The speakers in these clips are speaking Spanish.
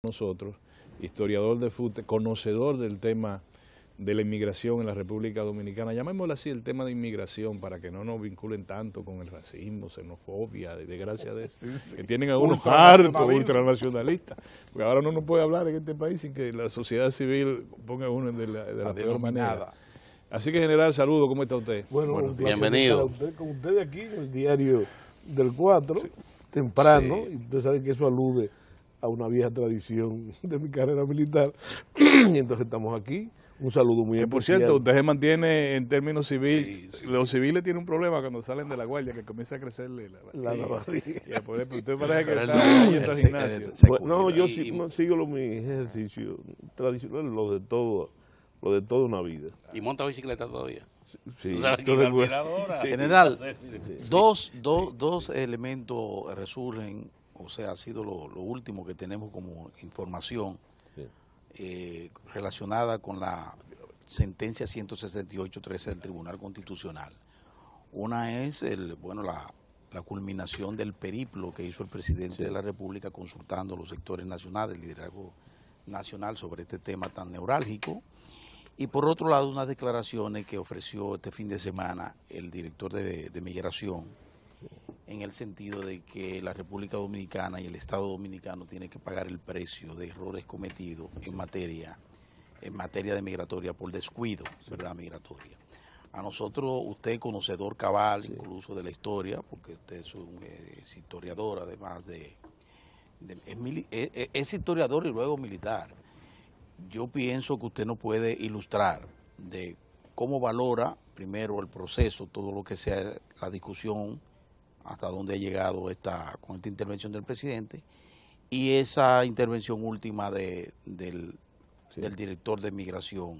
nosotros, historiador de FUTE, conocedor del tema de la inmigración en la República Dominicana, llamémoslo así, el tema de inmigración, para que no nos vinculen tanto con el racismo, xenofobia, desgracia de eso, que tienen a unos hartos ultranacionalistas, porque ahora no nos puede hablar en este país sin que la sociedad civil ponga a uno de la peor manera. Así que, general, saludo, ¿cómo está usted? Bueno, bienvenido. Con ustedes aquí en el diario del 4, sí, temprano, sí. Y usted sabe que eso alude a una vieja tradición de mi carrera militar, y entonces estamos aquí. Un saludo muy especial. Por cierto, usted se mantiene en términos civiles. Sí, sí. Los civiles tienen un problema cuando salen de la guardia, que comienza a crecerle la barriga. Usted parece que está yendo al gimnasio. No, yo sigo mi ejercicio tradicional, lo de toda una vida. ¿Y monta bicicleta todavía? Sí. General, dos elementos resurgen, o sea, ha sido lo último que tenemos como información. Sí. Relacionada con la sentencia 168-13 del Tribunal Constitucional. Una es la culminación del periplo que hizo el presidente de la República consultando a los sectores nacionales, el liderazgo nacional sobre este tema tan neurálgico. Y por otro lado, unas declaraciones que ofreció este fin de semana el director de Migración, en el sentido de que la República Dominicana y el Estado Dominicano tienen que pagar el precio de errores cometidos en materia de migratoria por descuido, ¿verdad? Migratoria. A nosotros, usted conocedor cabal, sí, incluso de la historia, porque usted es historiador, además es historiador y luego militar. Yo pienso que usted nos puede ilustrar de cómo valora primero el proceso, todo lo que sea la discusión, hasta dónde ha llegado con esta intervención del presidente, y esa intervención última del director de Migración,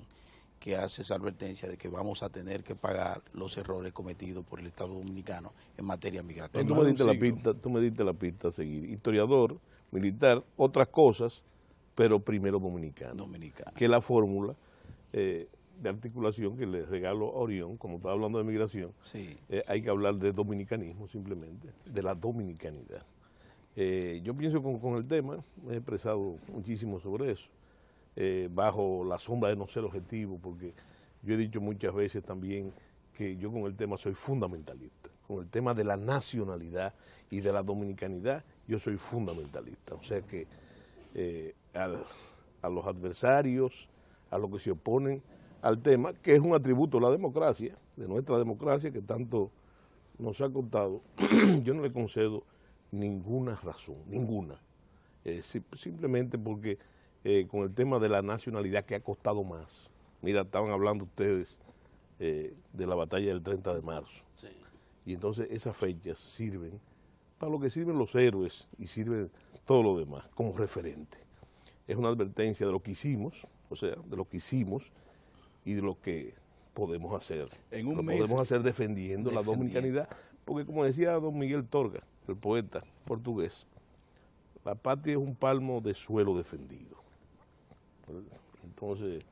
que hace esa advertencia de que vamos a tener que pagar los errores cometidos por el Estado Dominicano en materia migratoria. Tú me diste la pista a seguir. Historiador, militar, otras cosas, pero primero dominicano. Que es la fórmula de articulación que le regalo a Orión, como estaba hablando de migración. Sí. Hay que hablar de dominicanismo simplemente, de la dominicanidad. Yo pienso con el tema, me he expresado muchísimo sobre eso, bajo la sombra de no ser objetivo, porque yo he dicho muchas veces también que yo con el tema soy fundamentalista. Con el tema de la nacionalidad y de la dominicanidad, yo soy fundamentalista. O sea que a los adversarios, a los que se oponen al tema, que es un atributo de la democracia, de nuestra democracia, que tanto nos ha costado, yo no le concedo ninguna razón, ninguna. Simplemente porque con el tema de la nacionalidad que ha costado más. Mira, estaban hablando ustedes de la batalla del 30 de marzo. Sí. Y entonces esas fechas sirven para lo que sirven los héroes y sirven todo lo demás, como referente. Es una advertencia de lo que hicimos, o sea, de lo que hicimos, y de lo que podemos hacer. Podemos hacer defendiendo la dominicanidad, porque como decía don Miguel Torga, el poeta portugués, la patria es un palmo de suelo defendido. Entonces,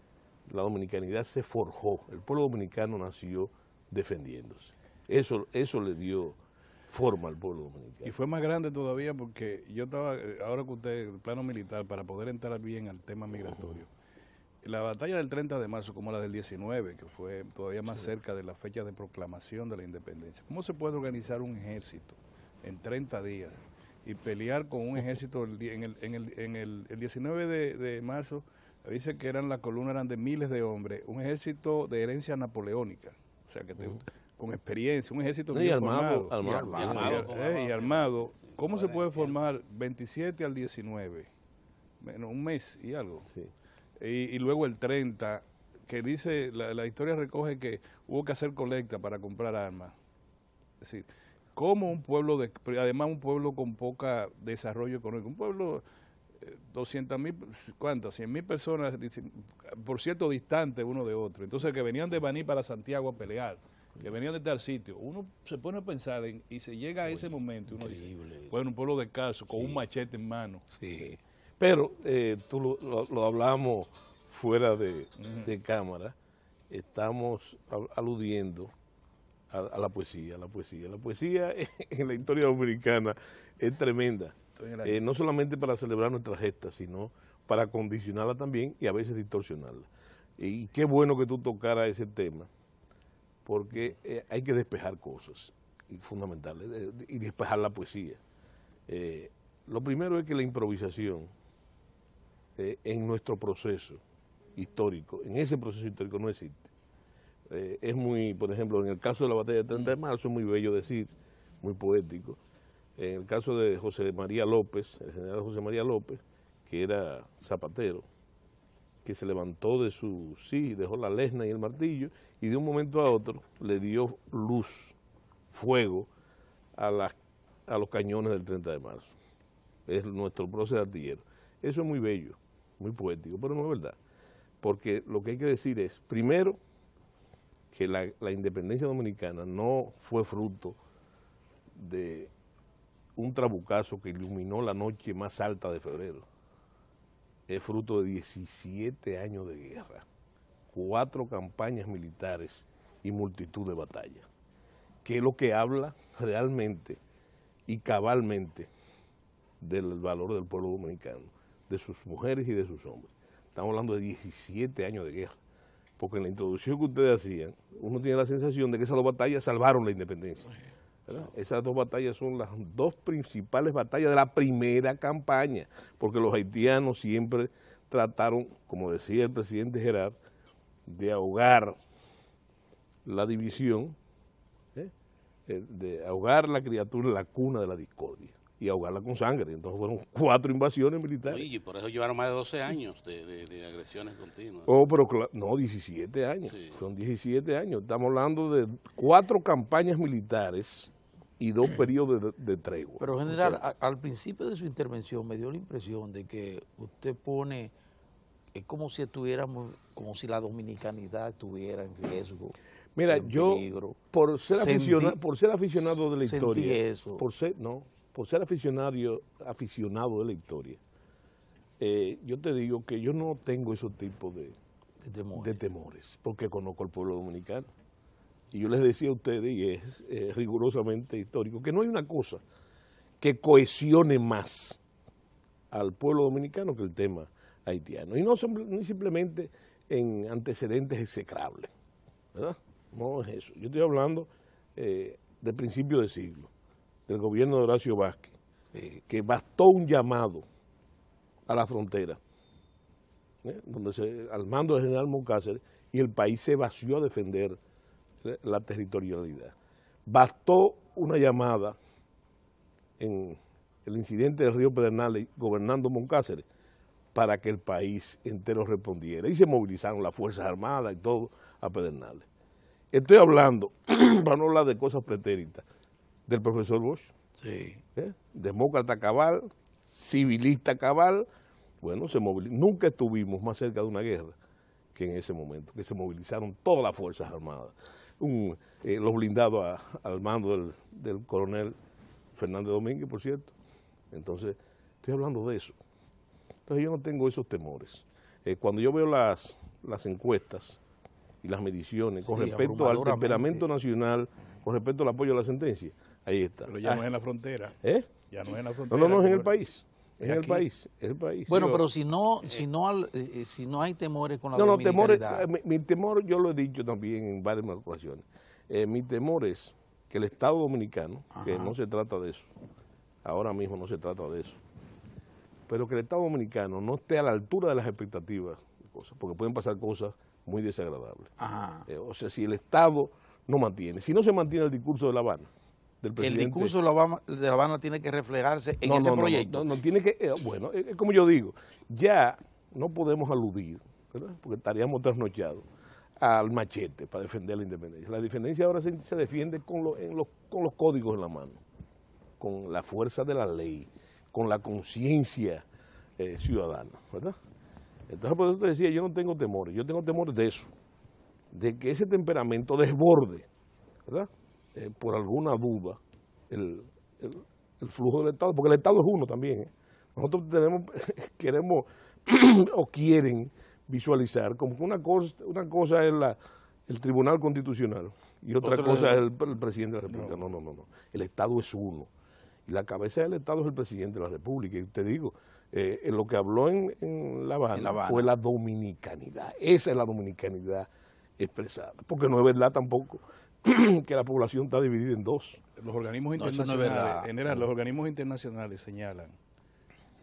la dominicanidad se forjó, el pueblo dominicano nació defendiéndose. Eso le dio forma al pueblo dominicano. Y fue más grande todavía porque yo estaba, ahora que usted, el plano militar, para poder entrar bien al tema migratorio, la batalla del 30 de marzo, como la del 19, que fue todavía más cerca de la fecha de proclamación de la independencia. ¿Cómo se puede organizar un ejército en 30 días y pelear con un ejército en el 19 de marzo? Dice que la columna eran de miles de hombres, un ejército de herencia napoleónica, o sea, que con experiencia, un ejército bien formado. Y armado. ¿Cómo se puede formar 27 al 19? Menos un mes y algo. Sí. Y luego el 30, que dice, la historia recoge que hubo que hacer colecta para comprar armas. Es decir, como un pueblo, además un pueblo con poca desarrollo económico, un pueblo 200.000, ¿cuántas? 100.000 personas, por cierto, distantes uno de otro. Entonces, que venían de Baní para Santiago a pelear, que venían de tal sitio. Uno se pone a pensar y se llega a ese momento y uno dice, bueno, un pueblo descalzo, con un machete en mano. Sí. Pero tú lo hablamos fuera de cámara, estamos aludiendo a la poesía. La poesía en la historia dominicana es tremenda. no solamente para celebrar nuestras gestas, sino para condicionarla también y a veces distorsionarla. Y qué bueno que tú tocaras ese tema, porque hay que despejar cosas fundamentales y despejar la poesía. Lo primero es que la improvisación en nuestro proceso histórico, en ese proceso histórico no existe. Es muy, por ejemplo, en el caso de la batalla del 30 de marzo, es muy bello decir, muy poético. En el caso de José María López, el general José María López, que era zapatero, que se levantó de su dejó la lesna y el martillo, y de un momento a otro le dio luz, fuego, a los cañones del 30 de marzo. Es nuestro prócer artillero. Eso es muy bello, muy poético, pero no es verdad. Porque lo que hay que decir es, primero, que la independencia dominicana no fue fruto de un trabucazo que iluminó la noche más alta de febrero. Es fruto de 17 años de guerra, 4 campañas militares y multitud de batallas, que es lo que habla realmente y cabalmente del valor del pueblo dominicano, de sus mujeres y de sus hombres. Estamos hablando de 17 años de guerra, porque en la introducción que ustedes hacían, uno tiene la sensación de que esas 2 batallas salvaron la independencia, ¿verdad? Esas 2 batallas son las 2 principales batallas de la primera campaña, porque los haitianos siempre trataron, como decía el presidente Gerard, de ahogar la división, de ahogar la criatura en la cuna de la discordia y ahogarla con sangre. Entonces fueron 4 invasiones militares. Y por eso llevaron más de 12 años de agresiones continuas. Oh, pero no, 17 años. Sí. Son 17 años. Estamos hablando de 4 campañas militares y 2 periodos de tregua. Pero general, al principio de su intervención me dio la impresión de que usted pone, es como si estuviéramos, como si la dominicanidad estuviera en riesgo. Mira, yo, por ser aficionado de la historia, eso. por ser aficionado de la historia, yo te digo que yo no tengo esos tipos de temores, porque conozco al pueblo dominicano. Y yo les decía a ustedes, y es rigurosamente histórico, que no hay una cosa que cohesione más al pueblo dominicano que el tema haitiano. Y no simplemente en antecedentes execrables, ¿verdad? No es eso. Yo estoy hablando de principio de siglo, del gobierno de Horacio Vázquez, que bastó un llamado a la frontera, donde al mando del general Moncácer, y el país se vació a defender la territorialidad. Bastó una llamada en el incidente del río Pedernales, gobernando Moncácer, para que el país entero respondiera. Y se movilizaron las Fuerzas Armadas y todo a Pedernales. Estoy hablando, para no hablar de cosas pretéritas, del profesor Bosch, demócrata cabal, civilista cabal. Bueno, nunca estuvimos más cerca de una guerra que en ese momento, que se movilizaron todas las Fuerzas Armadas. Los blindados al mando del coronel Fernández Domínguez, por cierto. Entonces, estoy hablando de eso. Entonces yo no tengo esos temores. Cuando yo veo las encuestas y las mediciones con respecto al temperamento nacional, con respecto al apoyo a la sentencia, ahí está. Pero ya no es en la frontera. Ya no es en la frontera. No, es en el país. Es en el país, es el país. Bueno, pero si no hay temores con la dominicanidad. Mi temor, yo lo he dicho también en varias ocasiones, mi temor es que el Estado Dominicano, que no se trata de eso, ahora mismo no se trata de eso, pero que el Estado Dominicano no esté a la altura de las expectativas, porque pueden pasar cosas muy desagradables. O sea, si el Estado no mantiene, si no se mantiene el discurso de La Habana, el discurso de La Habana tiene que reflejarse en ese proyecto. No, tiene que, bueno, como yo digo, ya no podemos aludir, ¿verdad? Porque estaríamos trasnochados al machete para defender la independencia. La independencia ahora se defiende con los códigos en la mano, con la fuerza de la ley, con la conciencia ciudadana, ¿verdad? Entonces, por eso te decía, yo no tengo temores, yo tengo temores de eso, de que ese temperamento desborde, ¿verdad? Por alguna duda, el flujo del Estado, porque el Estado es uno también. Nosotros queremos o quieren visualizar como que una cosa es el Tribunal Constitucional y otra cosa es el presidente de la República. No. El Estado es uno. Y la cabeza del Estado es el presidente de la República. Y te digo, lo que habló en La Habana fue la dominicanidad. Esa es la dominicanidad expresada. Porque no es verdad tampoco que la población está dividida en dos. Los organismos los organismos internacionales señalan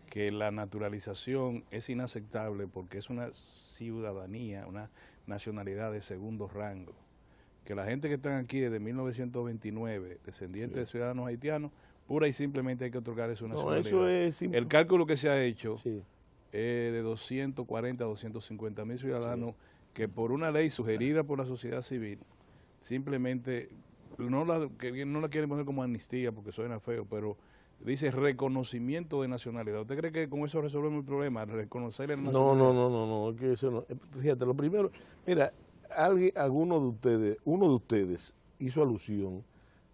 que la naturalización es inaceptable porque es una ciudadanía, una nacionalidad de segundo rango. Que la gente que están aquí desde 1929, descendientes de ciudadanos haitianos, pura y simplemente hay que otorgarles una nacionalidad. El cálculo que se ha hecho es de 240 a 250 mil ciudadanos que por una ley sugerida por la sociedad civil, simplemente no la quieren poner como amnistía porque suena feo, pero dice reconocimiento de nacionalidad. ¿Usted cree que con eso resolvemos el problema? Reconocer la nacionalidad. No, es que eso no. Fíjate, lo primero, mira, uno de ustedes hizo alusión,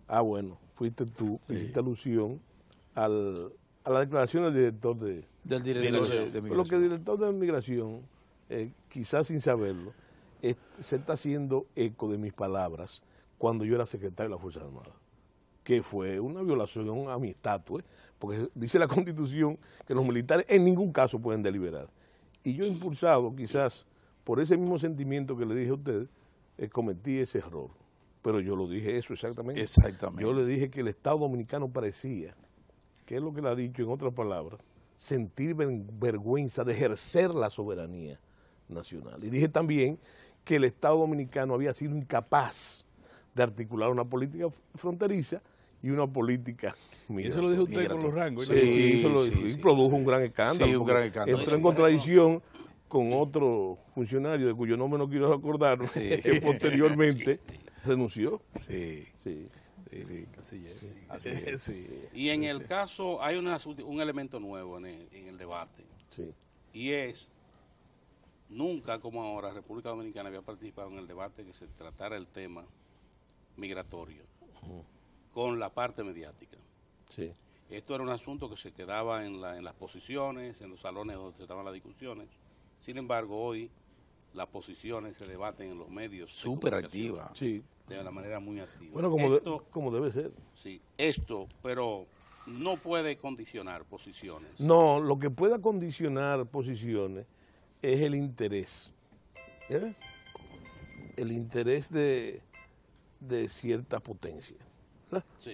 bueno, fuiste tú, hiciste alusión a la declaración del director de migración. Lo que el director de migración, quizás sin saberlo, se está haciendo eco de mis palabras cuando yo era secretario de la Fuerza Armada, que fue una violación a mi estatus, porque dice la Constitución que los militares en ningún caso pueden deliberar. Y yo impulsado, quizás por ese mismo sentimiento que le dije a ustedes, cometí ese error. Pero yo lo dije eso exactamente. Yo le dije que el Estado Dominicano parecía, que es lo que le ha dicho en otras palabras, sentir vergüenza de ejercer la soberanía nacional. Y dije también que el Estado Dominicano había sido incapaz de articular una política fronteriza y una política migratoria. ¿Y eso lo dijo usted con los rangos? Sí, produjo un gran escándalo. Sí, un gran escándalo. Entró en contradicción con otro funcionario de cuyo nombre no quiero acordar, que posteriormente renunció. Y en el caso, hay un elemento nuevo en el debate, y es, nunca como ahora República Dominicana había participado en el debate que se tratara el tema migratorio con la parte mediática. Esto era un asunto que se quedaba en las posiciones, en los salones donde se estaban las discusiones. Sin embargo, hoy las posiciones se debaten en los medios. Súper activa. De una manera muy activa. Bueno, como debe ser. Sí, pero no puede condicionar posiciones. No, lo que pueda condicionar posiciones es el interés. El interés de cierta potencia.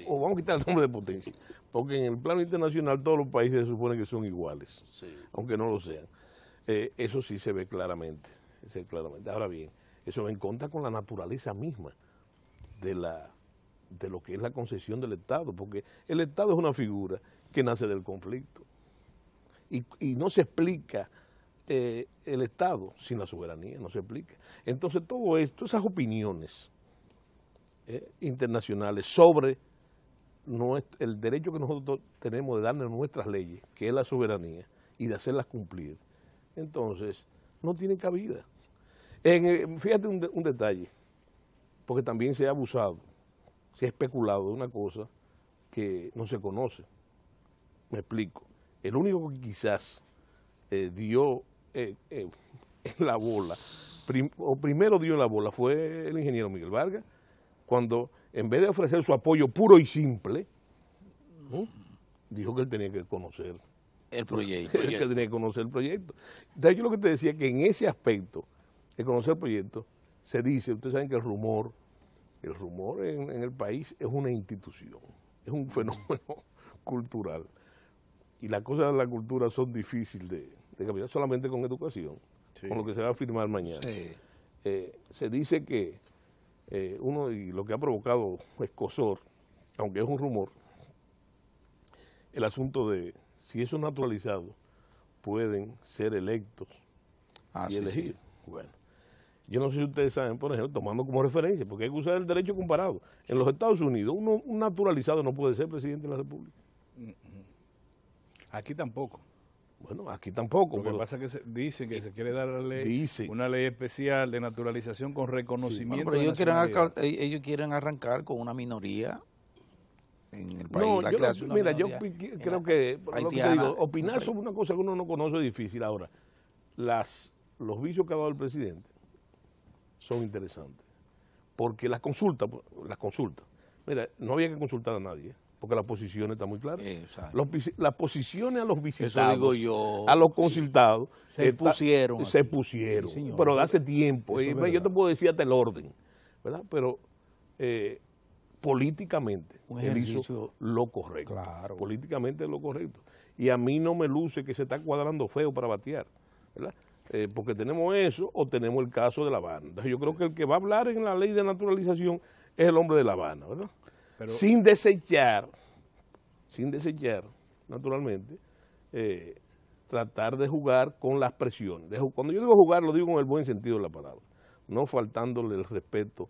O vamos a quitar el nombre de potencia, porque en el plano internacional todos los países se supone que son iguales, aunque no lo sean. Eso sí se ve claramente, Ahora bien, eso va en contra con la naturaleza misma de lo que es la concesión del Estado, porque el Estado es una figura que nace del conflicto y no se explica el Estado sin la soberanía, no se explica. Entonces todo esto, esas opiniones internacionales sobre el derecho que nosotros tenemos de darnos nuestras leyes, que es la soberanía, y de hacerlas cumplir, entonces no tiene cabida. Fíjate un detalle, porque también se ha abusado, se ha especulado de una cosa que no se conoce. Me explico. El único que quizás dio en la bola, primero dio en la bola, fue el ingeniero Miguel Vargas, cuando en vez de ofrecer su apoyo puro y simple, dijo que él tenía que conocer el proyecto. Que tenía que conocer el proyecto. Entonces yo lo que te decía es que en ese aspecto, de conocer el proyecto, se dice, ustedes saben que el rumor en el país es una institución, es un fenómeno cultural. Y las cosas de la cultura son difíciles de cambiar solamente con educación, con lo que se va a firmar mañana. Se dice que y lo que ha provocado escozor, aunque es un rumor, el asunto de si esos naturalizados pueden ser electos y elegir. Bueno, yo no sé si ustedes saben, por ejemplo, tomando como referencia, porque hay que usar el derecho comparado. En los Estados Unidos, un naturalizado no puede ser presidente de la República. Aquí tampoco. Bueno, aquí tampoco. Lo que pasa es que dicen que se quiere dar una ley especial de naturalización con reconocimiento de nacionalidad. Ellos quieren arrancar con una minoría en el país. No, yo creo que, lo que te digo, opinar sobre una cosa que uno no conoce es difícil. Ahora, los vicios que ha dado el presidente son interesantes. Porque las consultas, mira, no había que consultar a nadie. porque las posiciones están muy claras. Exacto. Las posiciones a los visitados, eso digo yo, a los consultados, se pusieron. Sí, pero hace tiempo. Yo te puedo decir hasta el orden, ¿verdad? Pero políticamente él hizo lo correcto. Claro. Políticamente es lo correcto. Y a mí no me luce que se está cuadrando feo para batear, ¿verdad? Porque tenemos eso o tenemos el caso de La Habana. Entonces yo creo que el que va a hablar en la ley de naturalización es el hombre de La Habana, ¿verdad? Pero, sin desechar, naturalmente, tratar de jugar con las presiones. Cuando yo digo jugar, lo digo en el buen sentido de la palabra, no faltándole el respeto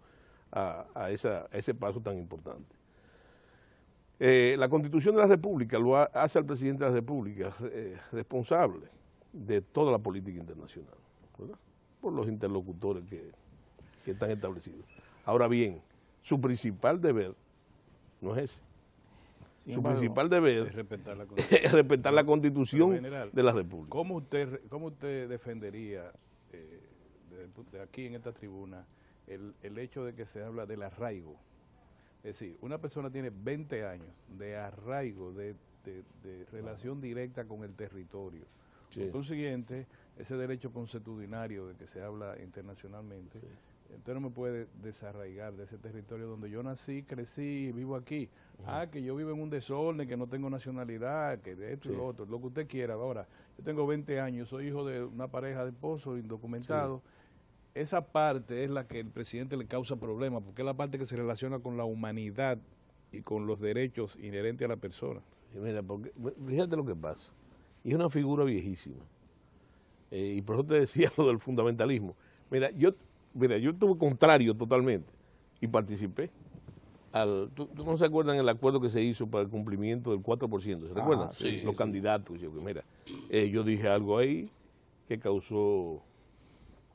a ese paso tan importante. La Constitución de la República lo hace al presidente de la República responsable de toda la política internacional, ¿verdad? Por los interlocutores que están establecidos. Ahora bien, su principal deber no es ese. Su principal deber es respetar la Constitución general, de la República. ¿Cómo usted defendería de aquí en esta tribuna el hecho de que se habla del arraigo? Es decir, una persona tiene 20 años de arraigo, de relación directa con el territorio. Sí. Por consiguiente, ese derecho consuetudinario de que se habla internacionalmente, sí, entonces no me puede desarraigar de ese territorio donde yo nací, crecí y vivo aquí. Que yo vivo en un desorden, que no tengo nacionalidad, que de esto y lo otro, lo que usted quiera. Ahora, yo tengo 20 años, soy hijo de una pareja de esposos indocumentados. Sí. Esa parte es la que el presidente le causa problemas, porque es la parte que se relaciona con la humanidad y con los derechos inherentes a la persona. Sí, mira, porque, fíjate lo que pasa. Y es una figura viejísima. Y por eso te decía lo del fundamentalismo. Mira, yo estuve contrario totalmente y participé. ¿Tú no se acuerdan el acuerdo que se hizo para el cumplimiento del 4%? ¿Se recuerdan? Sí, los candidatos. Mira, yo dije algo ahí que causó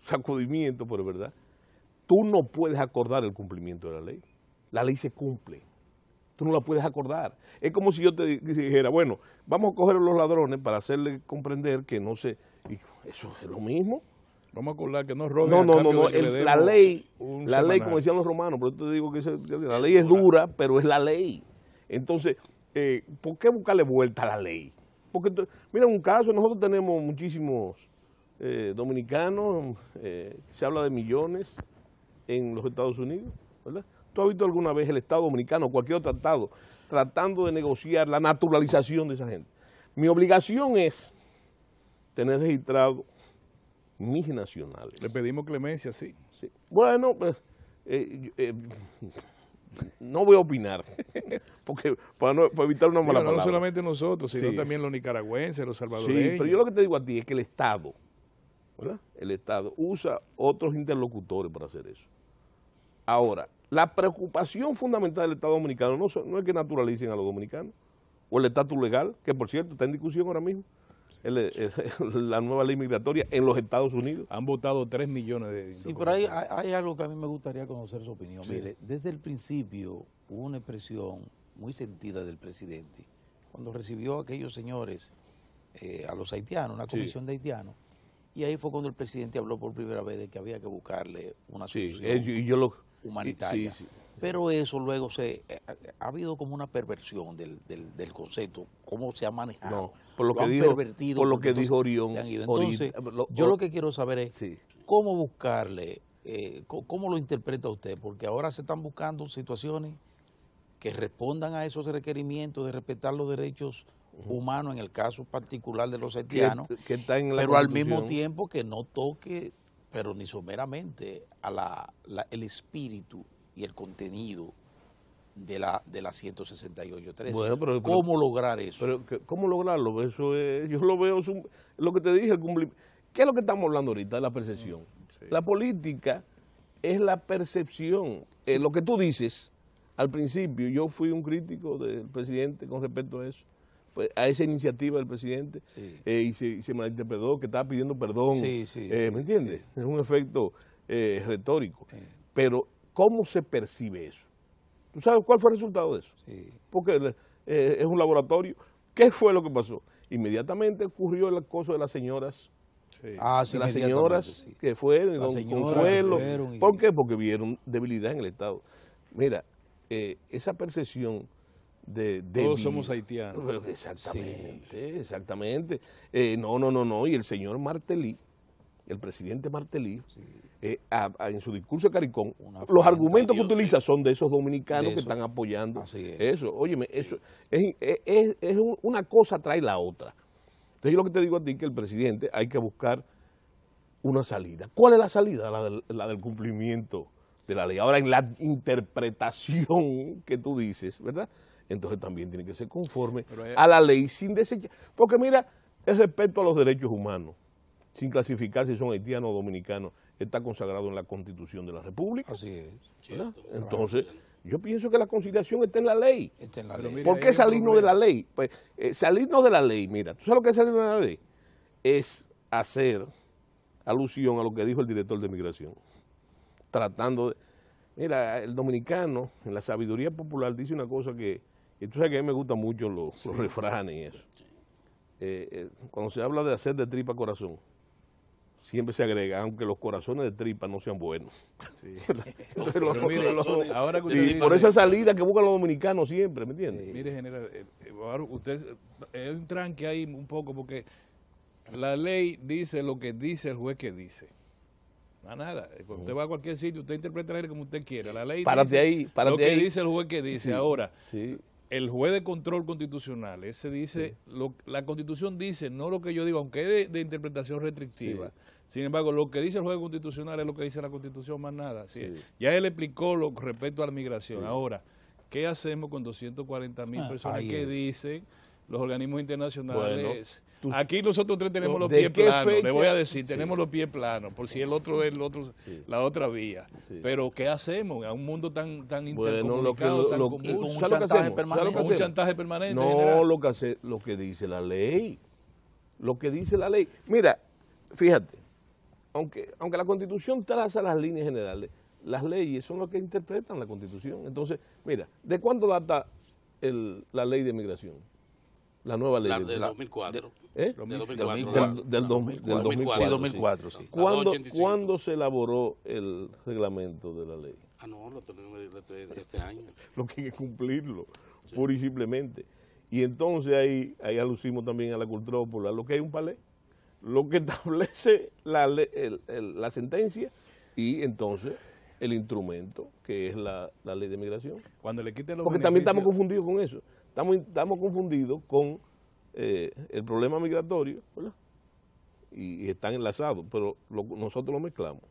sacudimiento, pero es verdad. Tú no puedes acordar el cumplimiento de la ley. La ley se cumple. Tú no la puedes acordar. Es como si yo te dijera, bueno, vamos a coger a los ladrones para hacerle comprender que no se... Eso es lo mismo. Vamos a acordar que no roben. No. La ley, como decían los romanos, pero yo te digo que la ley es dura, pero es la ley. Entonces, ¿por qué buscarle vuelta a la ley? Porque, mira, en un caso, nosotros tenemos muchísimos dominicanos, se habla de millones en los Estados Unidos, ¿verdad? ¿Tú has visto alguna vez el Estado Dominicano o cualquier otro estado tratando de negociar la naturalización de esa gente? Mi obligación es tener registrado mis nacionales. Le pedimos clemencia, sí. Bueno, pues, no voy a opinar, porque para evitar una mala palabra. No solamente nosotros, sino también los nicaragüenses, los salvadoreños. Sí, pero yo lo que te digo a ti es que el Estado, ¿verdad? El Estado usa otros interlocutores para hacer eso. Ahora, la preocupación fundamental del Estado dominicano no es que naturalicen a los dominicanos, o el estatus legal, que por cierto está en discusión ahora mismo, la nueva ley migratoria en los Estados Unidos. Han votado 3 millones de... Sí, pero hay algo que a mí me gustaría conocer su opinión. Sí. Mire, desde el principio hubo una expresión muy sentida del presidente cuando recibió a aquellos señores, a los haitianos, una comisión de haitianos, y ahí fue cuando el presidente habló por primera vez de que había que buscarle una solución humanitaria. Sí. Pero eso luego ha habido como una perversión del concepto, cómo se ha manejado. No, por lo que dijo Orión. Entonces, yo lo que quiero saber es cómo buscarle, cómo lo interpreta usted, porque ahora se están buscando situaciones que respondan a esos requerimientos de respetar los derechos humanos, en el caso particular de los haitianos, que está en la pero al mismo tiempo que no toque, pero ni someramente, el espíritu y el contenido de la 168.13. Bueno, ¿Cómo lograr eso? ¿Cómo lograrlo? Eso yo lo veo, lo que te dije, el cumplimiento. ¿Qué es lo que estamos hablando ahorita? De la percepción. Sí. La política es la percepción. Lo que tú dices, al principio, yo fui un crítico del presidente con respecto a eso, pues, a esa iniciativa del presidente, y se malinterpretó que estaba pidiendo perdón. ¿Me entiendes? Es un efecto retórico. Pero, ¿cómo se percibe eso? ¿Tú sabes cuál fue el resultado de eso? Porque es un laboratorio. ¿Qué fue lo que pasó? Inmediatamente ocurrió el acoso de las señoras. De las señoras que fueron, don Consuelo. ¿Por qué? Porque vieron debilidad en el Estado. Mira, esa percepción Todos somos haitianos. Exactamente, exactamente. No. Y el señor Martelly, el presidente Martelly, en su discurso de Caricón, los argumentos que utiliza son de esos dominicanos que están apoyando eso. Óyeme, eso es una cosa trae la otra. Entonces yo lo que te digo a ti es que el presidente hay que buscar una salida. ¿Cuál es la salida? La del cumplimiento de la ley. Ahora, en la interpretación que tú dices, ¿verdad? Entonces también tiene que ser conforme a la ley sin desechar. Porque mira, el respeto a los derechos humanos, sin clasificar si son haitianos o dominicanos, está consagrado en la Constitución de la República. Así es. Entonces, yo pienso que la conciliación está en la ley. Está en la ley. ¿Por qué salirnos de la ley? Pues salirnos de la ley, mira, ¿tú sabes lo que es salirnos de la ley? Es hacer alusión a lo que dijo el director de Migración, tratando de... Mira, el dominicano, en la sabiduría popular, dice una cosa que... Y tú sabes que a mí me gustan mucho los refranes y eso. Cuando se habla de hacer de tripa corazón, siempre se agrega, aunque los corazones de tripa no sean buenos. Sí. Ahora por esa salida que buscan los dominicanos siempre, ¿me entiendes? Mire, general, ahora usted es un tranque ahí un poco porque la ley dice lo que dice el juez que dice. No, nada. Cuando usted va a cualquier sitio, usted interpreta la ley como usted quiera. La ley dice lo que dice el juez que dice. Ahora, el juez de control constitucional, ese dice, la Constitución dice, no lo que yo digo, aunque es de interpretación restrictiva. Sin embargo, lo que dice el juez constitucional es lo que dice la Constitución, más nada. Ya él explicó lo respecto a la migración. Ahora, ¿qué hacemos con 240,000 personas que dicen los organismos internacionales? Bueno, aquí nosotros tres tenemos los pies planos, le voy a decir, tenemos los pies planos, por si el otro es la otra vía. Pero ¿qué hacemos a un mundo tan intercomunicado, tan común, con un chantaje permanente? No, lo que dice la ley. Lo que dice la ley. Mira, fíjate, aunque la Constitución traza las líneas generales, las leyes son las que interpretan la Constitución. Entonces, mira, ¿de cuándo data la ley de migración? La nueva ley. Del 2004. Del 2004. Sí, 2004, sí. ¿Cuándo se elaboró el reglamento de la ley? No, lo tenemos este año. Lo que hay que cumplirlo, pura y simplemente. Y entonces ahí alucimos también a la cultura popular, lo que hay un palé, lo que establece la sentencia y entonces el instrumento, que es la ley de migración. Cuando le quiten los Porque también estamos confundidos con eso. Estamos confundidos con el problema migratorio, ¿verdad? Y están enlazados, pero nosotros lo mezclamos.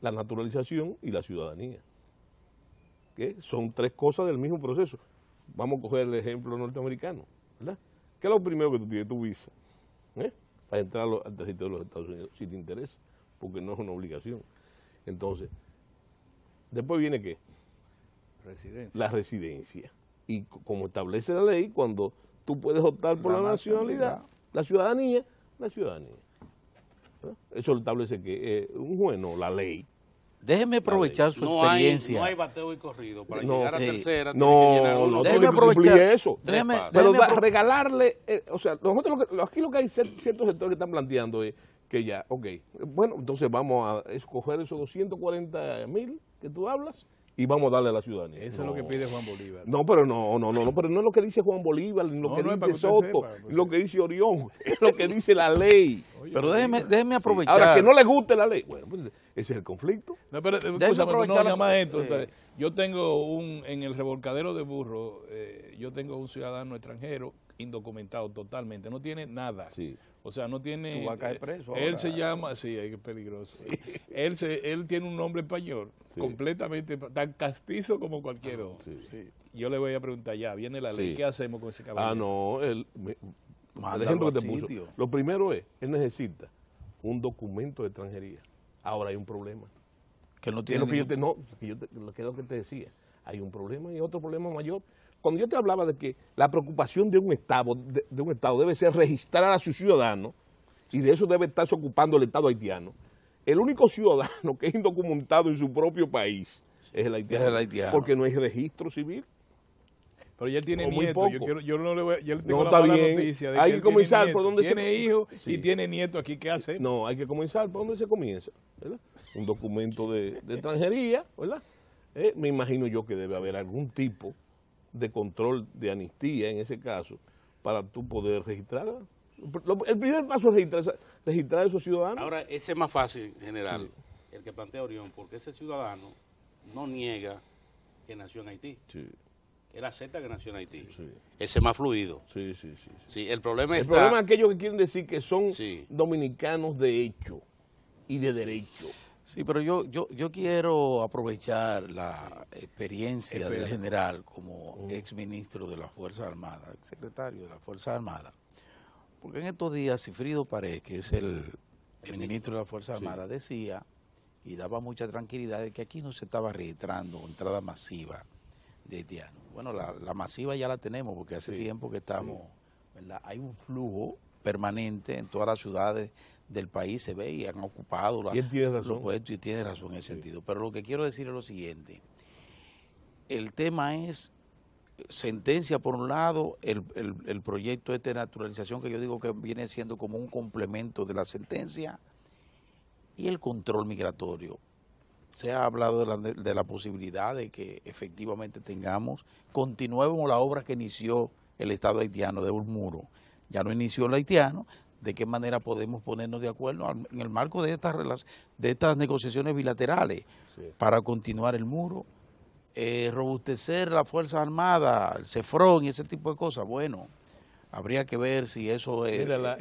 La naturalización y la ciudadanía, que son tres cosas del mismo proceso. Vamos a coger el ejemplo norteamericano, ¿verdad? ¿Qué es lo primero que tú tienes? Tu visa, para entrar al territorio de los Estados Unidos, si te interesa, porque no es una obligación. Entonces, después viene ¿qué? La residencia. Y como establece la ley, cuando tú puedes optar por la nacionalidad, la ciudadanía. Eso lo establece que un juez, no, la ley. Déjeme aprovechar su experiencia. No hay bateo y corrido. Para llegar a tercera, déjeme aprovechar eso. Pero regalarle, o sea, aquí lo que hay ciertos sectores que están planteando es que ya, bueno, entonces vamos a escoger esos 240,000 que tú hablas y vamos a darle a la ciudadanía. Eso es lo que pide Juan Bolívar. No, pero pero no es lo que dice Juan Bolívar, ni lo que dice Soto, ni lo que dice Orión, es lo que dice la ley. Pero déjeme aprovechar. Ahora, que no le guste la ley, bueno, pues ese es el conflicto. No, pero escúchame, esto. Yo tengo en el revolcadero de burro, yo tengo un ciudadano extranjero indocumentado totalmente, no tiene nada. O sea, no tiene... Tú vas a caer preso él se llama... Sí, es peligroso. Él tiene un nombre español, completamente tan castizo como cualquier otro. Yo le voy a preguntar ya, viene la ley, ¿qué hacemos con ese caballero? No, el ejemplo que te puso. Lo primero es, él necesita un documento de extranjería. Ahora hay un problema. Que no tiene... que es lo que te decía. Hay un problema y otro problema mayor. Cuando yo te hablaba de que la preocupación de un Estado, debe ser registrar a sus ciudadanos, y de eso debe estarse ocupando el Estado haitiano, el único ciudadano que es indocumentado en su propio país es el haitiano. Porque no hay registro civil. Pero ya él tiene nieto. Yo no le voy yo le tengo la mala noticia de hay que que comenzar por donde tiene hijo y tiene nieto aquí. ¿Qué hace? No, hay que comenzar por donde se comienza, ¿verdad? Un documento de extranjería, ¿verdad? Me imagino yo que debe haber algún tipo de control de amnistía en ese caso para tú poder registrar. El primer paso es registrar a esos ciudadanos. Ahora, ese es más fácil, general, el que plantea Orión, porque ese ciudadano no niega que nació en Haití. Sí. Él acepta que nació en Haití. Sí. Ese es más fluido. Sí. Sí, el problema El problema es aquellos que quieren decir que son Sí. dominicanos de hecho y de derecho. Sí, pero yo quiero aprovechar la experiencia del general como ex ministro de las Fuerzas Armadas, ex secretario de las Fuerzas Armadas, porque en estos días Cifrido Pared, que es el ministro de las Fuerzas Armadas, decía y daba mucha tranquilidad de que aquí no se estaba registrando entrada masiva de haitianos. Bueno, la masiva ya la tenemos porque hace tiempo que estamos, ¿verdad? Hay un flujo permanente en todas las ciudades del país, se ve y han ocupado Y él tiene razón. los puestos y tiene razón en ese sentido. Pero lo que quiero decir es lo siguiente. El tema es sentencia por un lado, el proyecto de naturalización que yo digo que viene siendo como un complemento de la sentencia y el control migratorio. Se ha hablado de la posibilidad de que efectivamente continuemos la obra que inició el Estado haitiano de un muro. Ya no inició el haitiano, de qué manera podemos ponernos de acuerdo en el marco de estas negociaciones bilaterales para continuar el muro, robustecer la Fuerza Armada, el CEFRON y ese tipo de cosas. Bueno, habría que ver si eso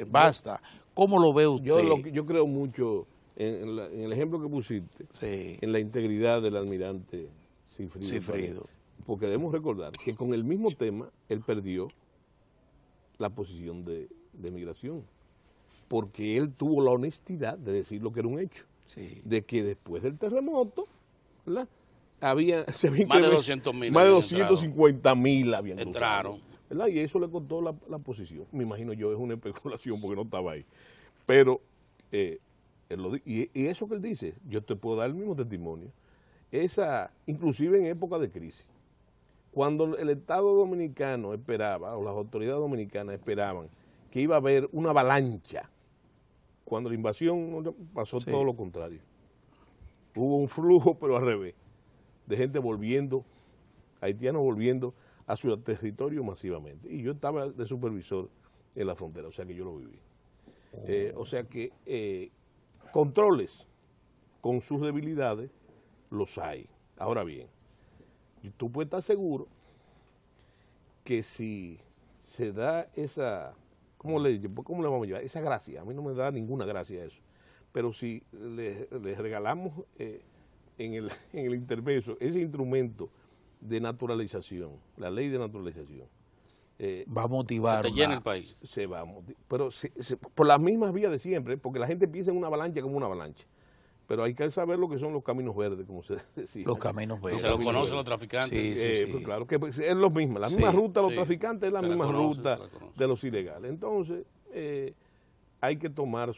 basta. ¿Cómo lo ve usted? Yo creo mucho en el ejemplo que pusiste, en la integridad del almirante Cifrido. Porque debemos recordar que con el mismo tema él perdió la posición de migración, porque él tuvo la honestidad de decir lo que era un hecho, de que después del terremoto, ¿verdad? Más de 200.000. Más de 250.000 habían entraron. ¿Verdad? Y eso le costó la posición. Me imagino yo, es una especulación porque no estaba ahí. Pero, y eso que él dice, yo te puedo dar el mismo testimonio, inclusive en época de crisis, cuando el Estado dominicano esperaba, o las autoridades dominicanas esperaban, que iba a haber una avalancha, cuando la invasión pasó todo lo contrario. Hubo un flujo, pero al revés, de gente haitianos volviendo a su territorio masivamente. Y yo estaba de supervisor en la frontera, o sea que yo lo viví. O sea que controles con sus debilidades los hay. Ahora bien, tú puedes estar seguro que si se da esa, ¿cómo le vamos a llevar? Esa gracia, a mí no me da ninguna gracia eso, pero si le regalamos en el intermedio ese instrumento de naturalización, la ley de naturalización, va a motivar. Se llena el país. Se va a motivar, pero por las mismas vías de siempre, porque la gente piensa en una avalancha como una avalancha. Pero hay que saber lo que son los caminos verdes, como se decía. Los caminos verdes. Se los conocen los traficantes. Pues claro, que es lo mismo. La misma ruta de los traficantes es la misma ruta de los ilegales. Entonces, hay que tomar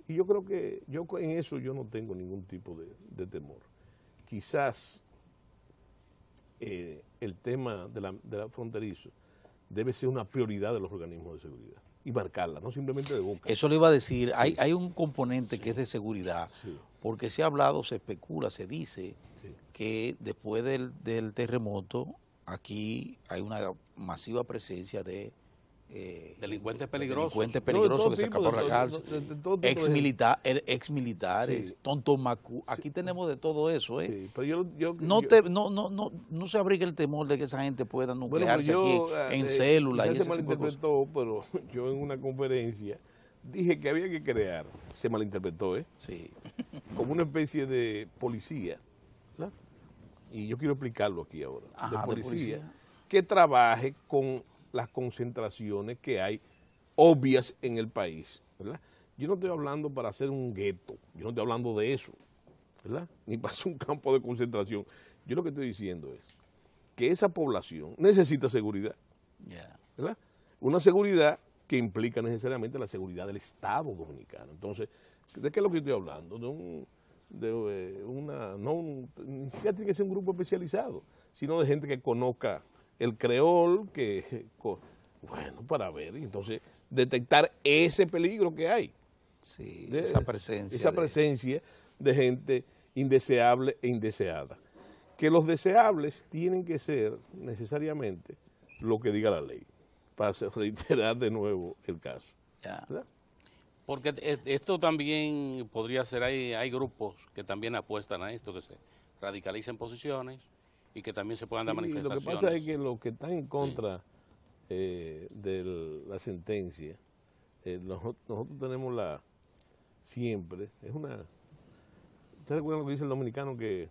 y yo creo que en eso yo no tengo ningún tipo de temor. Quizás el tema de la fronterizo debe ser una prioridad de los organismos de seguridad. Y marcarla, no simplemente de boca. Eso le iba a decir, hay un componente que es de seguridad, porque se ha hablado, se especula, se dice que después del terremoto aquí hay una masiva presencia de delincuentes peligrosos. Delincuentes peligrosos que se escapan por la cárcel, exmilitares, tontos macú. Aquí tenemos de todo eso, ¿eh? Sí, pero no se abriga el temor de que esa gente pueda nuclearse aquí en células. Se malinterpretó, pero yo en una conferencia dije que había que crear, se malinterpretó, como una especie de policía, ¿verdad? Y yo quiero explicarlo aquí ahora, de policía que trabaje con las concentraciones que hay obvias en el país, ¿verdad? Yo no estoy hablando para hacer un gueto, yo no estoy hablando de eso, ¿verdad? Ni para hacer un campo de concentración. Yo lo que estoy diciendo es que esa población necesita seguridad, ¿verdad? Una seguridad que implica necesariamente la seguridad del Estado dominicano. Entonces, ¿de qué es lo que estoy hablando? Ni siquiera tiene que ser un grupo especializado, sino de gente que conozca el creol, para ver, y entonces detectar ese peligro que hay. Sí, esa presencia. Esa presencia de gente indeseable e indeseada. que los deseables tienen que ser necesariamente lo que diga la ley, para reiterar de nuevo el caso. ¿Verdad? Porque esto también podría ser, hay grupos que también apuestan a esto, que se radicalicen posiciones y que también se puedan dar manifestaciones. Lo que pasa es que los que están en contra de la sentencia, nosotros tenemos siempre, es una... ¿Ustedes recuerdan lo que dice el dominicano? Que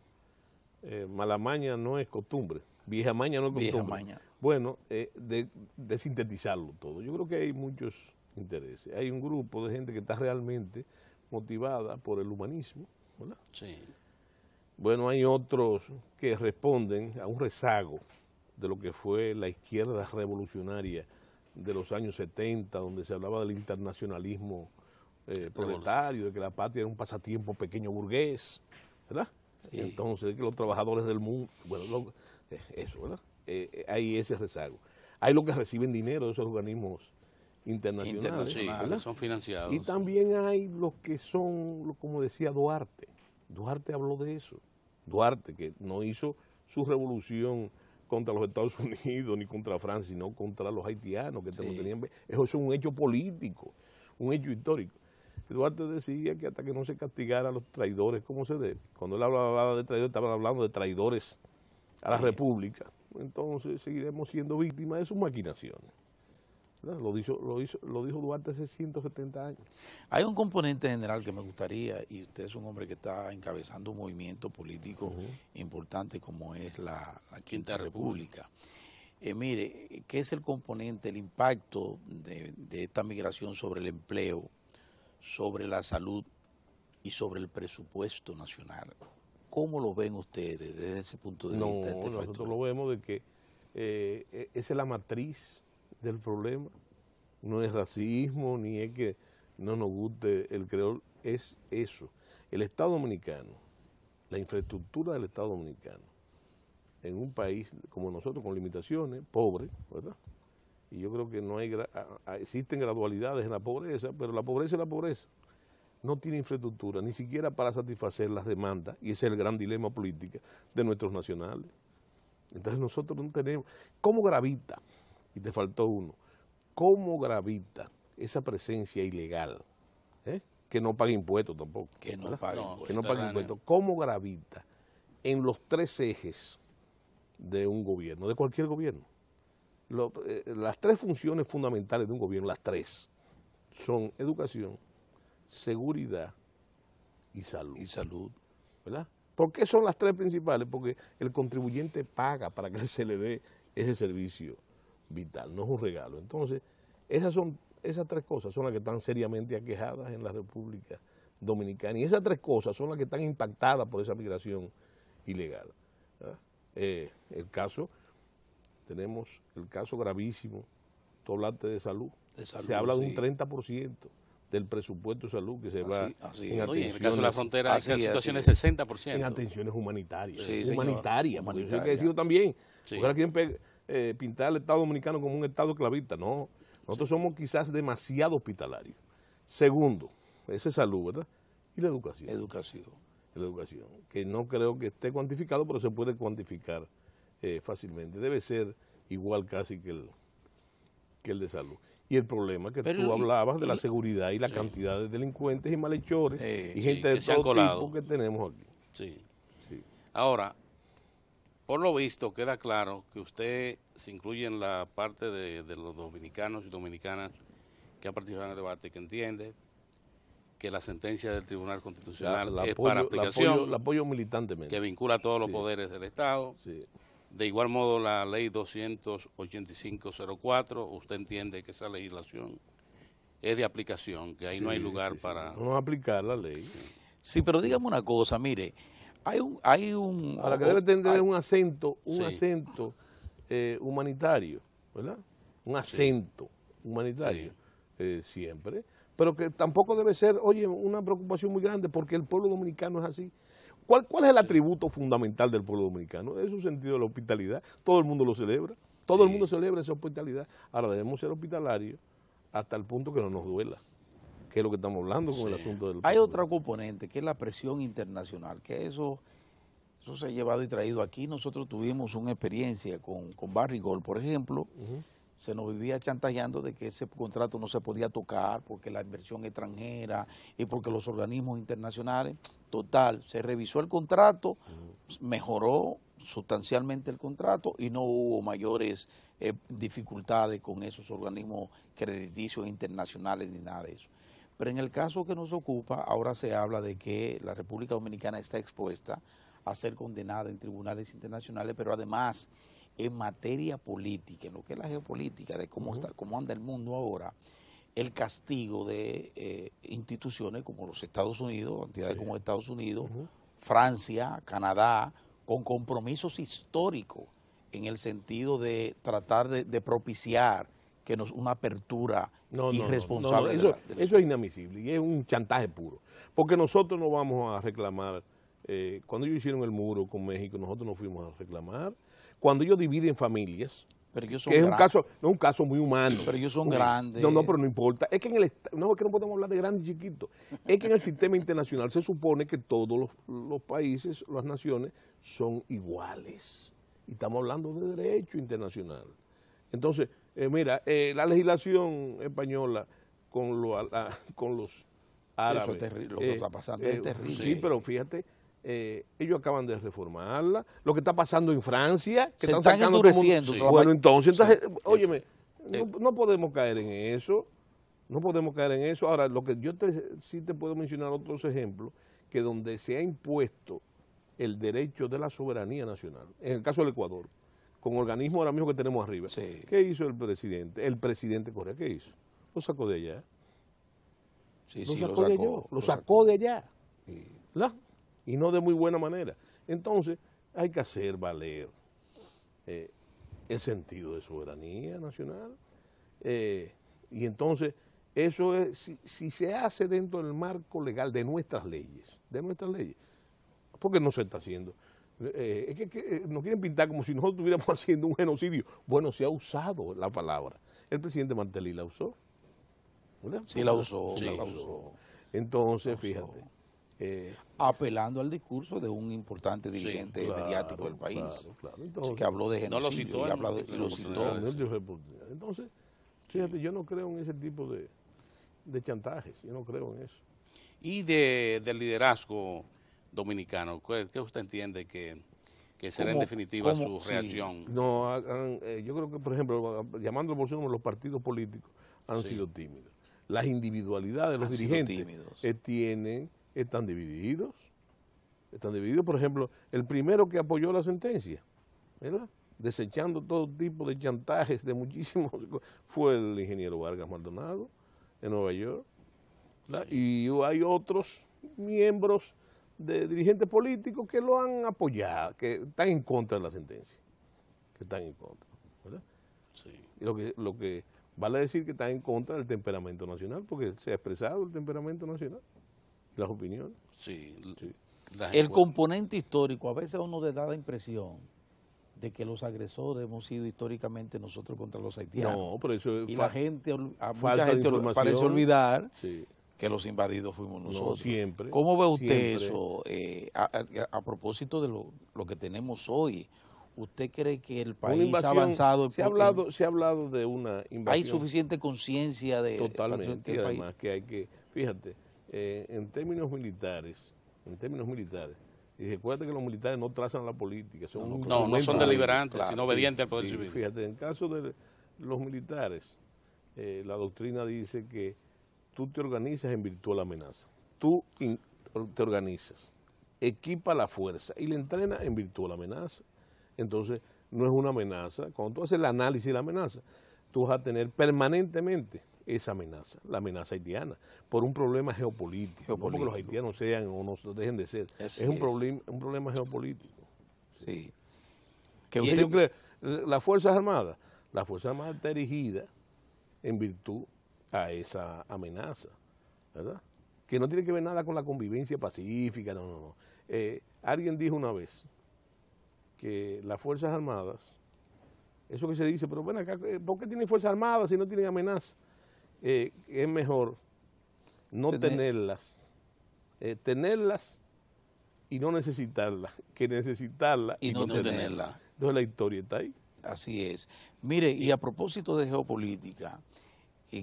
mala maña no es costumbre, vieja maña no es costumbre. Vieja maña. Bueno, de sintetizarlo todo. Yo creo que hay muchos intereses. Hay un grupo de gente que está realmente motivada por el humanismo, ¿verdad? Sí. Bueno, hay otros que responden a un rezago de lo que fue la izquierda revolucionaria de los años 70, donde se hablaba del internacionalismo proletario, de que la patria era un pasatiempo pequeño burgués, ¿verdad? Sí. Entonces, que los trabajadores del mundo, bueno, eso, ¿verdad? Hay ese rezago. Hay los que reciben dinero de esos organismos internacionales, sí, son financiados. Y también hay los que son, como decía Duarte. Duarte habló de eso. Duarte, que no hizo su revolución contra los Estados Unidos ni contra Francia, sino contra los haitianos, que no tenían... Eso es un hecho político, un hecho histórico. Duarte decía que hasta que no se castigara a los traidores como se debe, cuando él hablaba de traidores, estaban hablando de traidores a la República, entonces seguiremos siendo víctimas de sus maquinaciones. Lo dijo Duarte hace 170 años. Hay un componente general que me gustaría, y usted es un hombre que está encabezando un movimiento político importante como es la Quinta República. Mire, ¿qué es el componente, el impacto de esta migración sobre el empleo, sobre la salud y sobre el presupuesto nacional? ¿Cómo lo ven ustedes desde ese punto de vista? Nosotros lo vemos de que esa es la matriz del problema. No es racismo, ni es que no nos guste el creol, es eso. El Estado Dominicano, la infraestructura del Estado Dominicano, en un país como nosotros, con limitaciones, pobre, ¿verdad? Y yo creo que no hay existen gradualidades en la pobreza, pero la pobreza es la pobreza. No tiene infraestructura, ni siquiera para satisfacer las demandas, y ese es el gran dilema político de nuestros nacionales. Entonces nosotros no tenemos... ¿Cómo gravita? Y te faltó uno. ¿Cómo gravita esa presencia ilegal? Que no paga impuestos tampoco. Que no paga impuestos. Que no paga impuestos. ¿Cómo gravita en los tres ejes de un gobierno, de cualquier gobierno? Las tres funciones fundamentales de un gobierno, las tres, son educación, seguridad y salud. ¿Verdad? ¿Por qué son las tres principales? Porque el contribuyente paga para que se le dé ese servicio vital, no es un regalo. Entonces, esas tres cosas son las que están seriamente aquejadas en la República Dominicana, y esas tres cosas son las que están impactadas por esa migración ilegal. Tenemos el caso gravísimo, tú hablaste de salud, se habla de un 30% del presupuesto de salud que se va en atenciones. En el caso de la frontera hay situaciones de 60%. En atenciones humanitarias. Sí, humanitarias, porque eso hay que decirlo también. Sí. Porque ahora quieren pintar al Estado Dominicano como un Estado esclavista. No, nosotros somos quizás demasiado hospitalarios. Segundo, esa es salud, ¿verdad? Y la educación. La educación, que no creo que esté cuantificado, pero se puede cuantificar fácilmente. Debe ser igual casi que el de salud. Y el problema que tú hablabas de la seguridad y la cantidad de delincuentes y malhechores y gente de todo tipo que tenemos aquí. Sí. Ahora, por lo visto queda claro que usted se incluye en la parte de los dominicanos y dominicanas que han participado en el debate, que entiende que la sentencia del Tribunal Constitucional es para aplicación, la apoyo militantemente, que vincula todos los poderes del Estado. De igual modo, la ley 285-04, usted entiende que esa legislación es de aplicación, que ahí no hay lugar para... No aplicar la ley. Sí, pero dígame una cosa, mire, hay un ahora que debe tener un acento humanitario, ¿verdad? Un acento humanitario, siempre, pero que tampoco debe ser, oye, una preocupación muy grande, porque el pueblo dominicano es así. ¿Cuál es el atributo fundamental del pueblo dominicano? Es su sentido de la hospitalidad. Todo el mundo lo celebra. Todo el mundo celebra esa hospitalidad. Ahora debemos ser hospitalarios hasta el punto que no nos duela, que es lo que estamos hablando con el asunto del... Hay otra componente, que es la presión internacional, que eso Eso se ha llevado y traído aquí. Nosotros tuvimos una experiencia con Barrigol, por ejemplo. Se nos vivía chantajeando de que ese contrato no se podía tocar porque la inversión extranjera y porque los organismos internacionales. Total, se revisó el contrato, mejoró sustancialmente el contrato y no hubo mayores dificultades con esos organismos crediticios internacionales ni nada de eso. Pero en el caso que nos ocupa, ahora se habla de que la República Dominicana está expuesta a ser condenada en tribunales internacionales, pero además en materia política, en lo que es la geopolítica, de cómo anda el mundo ahora, el castigo de instituciones como los Estados Unidos, entidades como Estados Unidos, Francia, Canadá, con compromisos históricos en el sentido de tratar de propiciar que una apertura irresponsable. Eso es inadmisible y es un chantaje puro, porque nosotros no vamos a reclamar. Cuando ellos hicieron el muro con México, nosotros no fuimos a reclamar. Cuando ellos dividen familias, pero ellos son que es un caso muy humano. Pero ellos son grandes. Pero no importa. Es que es que no podemos hablar de grande y chiquito. Es que en el sistema internacional se supone que todos los países, las naciones, son iguales. Y estamos hablando de derecho internacional. Entonces, mira, la legislación española con los árabes. Eso es terrible, lo que está pasando es terrible. Sí, pero fíjate, ellos acaban de reformarla. Lo que está pasando en Francia, que se están endureciendo. Sí. Bueno, entonces, óyeme, no podemos caer en eso. No podemos caer en eso. Ahora, lo que yo sí te puedo mencionar otros ejemplos, que donde se ha impuesto el derecho de la soberanía nacional, en el caso del Ecuador, con organismos ahora mismo que tenemos arriba. Sí. ¿Qué hizo el presidente? El presidente Correa, ¿qué hizo? Lo sacó de allá. Lo sacó de allá. ¿Verdad? Y no de muy buena manera. Entonces, hay que hacer valer el sentido de soberanía nacional. Y entonces, eso es, si se hace dentro del marco legal de nuestras leyes, porque no se está haciendo. Es que nos quieren pintar como si nosotros estuviéramos haciendo un genocidio. Bueno, se ha usado la palabra. El presidente Martelly la usó. ¿Verdad? Sí, la usó. Entonces, fíjate. Apelando al discurso de un importante dirigente mediático del país, claro. Entonces, que habló de genocidio y lo citó. Entonces, fíjate, yo no creo en ese tipo de chantajes, yo no creo en eso. Y del liderazgo dominicano, ¿qué usted entiende que será en definitiva su reacción? No, yo creo que, por ejemplo, llamando por su nombre, los partidos políticos han sido tímidos. Las individualidades de los dirigentes están divididos. Por ejemplo, el primero que apoyó la sentencia, ¿verdad?, desechando todo tipo de chantajes de muchísimos, fue el ingeniero Vargas Maldonado en Nueva York. Y hay otros miembros de dirigentes políticos que lo han apoyado, que están en contra de la sentencia, ¿verdad? Sí. Y lo que vale decir que están en contra del temperamento nacional, porque se ha expresado el temperamento nacional, las opiniones. Sí. El componente histórico, a veces uno le da la impresión de que los agresores hemos sido históricamente nosotros contra los haitianos. No, pero eso es y mucha gente información. parece olvidar que los invadidos fuimos nosotros. No, siempre. ¿Cómo ve usted eso a propósito de lo que tenemos hoy? ¿Usted cree que el país ha avanzado? Se ha hablado de una invasión. ¿Hay suficiente conciencia de totalmente, y además que hay que, fíjate, en términos militares, y recuerda que los militares no trazan la política, no son deliberantes, sino obedientes al poder civil. Fíjate, en el caso de los militares, la doctrina dice que tú te organizas en virtud de la amenaza. Tú te organizas, equipa la fuerza y la entrenas en virtud de la amenaza. Entonces, no es una amenaza. Cuando tú haces el análisis de la amenaza, tú vas a tener permanentemente esa amenaza, la amenaza haitiana, por un problema geopolítico. No porque los haitianos sean o no dejen de ser. Es un problema geopolítico. Sí. Y yo creo, las Fuerzas Armadas está erigida en virtud a esa amenaza, ¿verdad? Que no tiene que ver nada con la convivencia pacífica, no. Alguien dijo una vez que las Fuerzas Armadas, eso que se dice, pero bueno, acá, ¿por qué tienen Fuerzas Armadas si no tienen amenaza? Es mejor no tenerlas, tenerlas y no necesitarla, que necesitarla y no tenerla. Entonces la historia está ahí. Así es. Mire, y a propósito de geopolítica,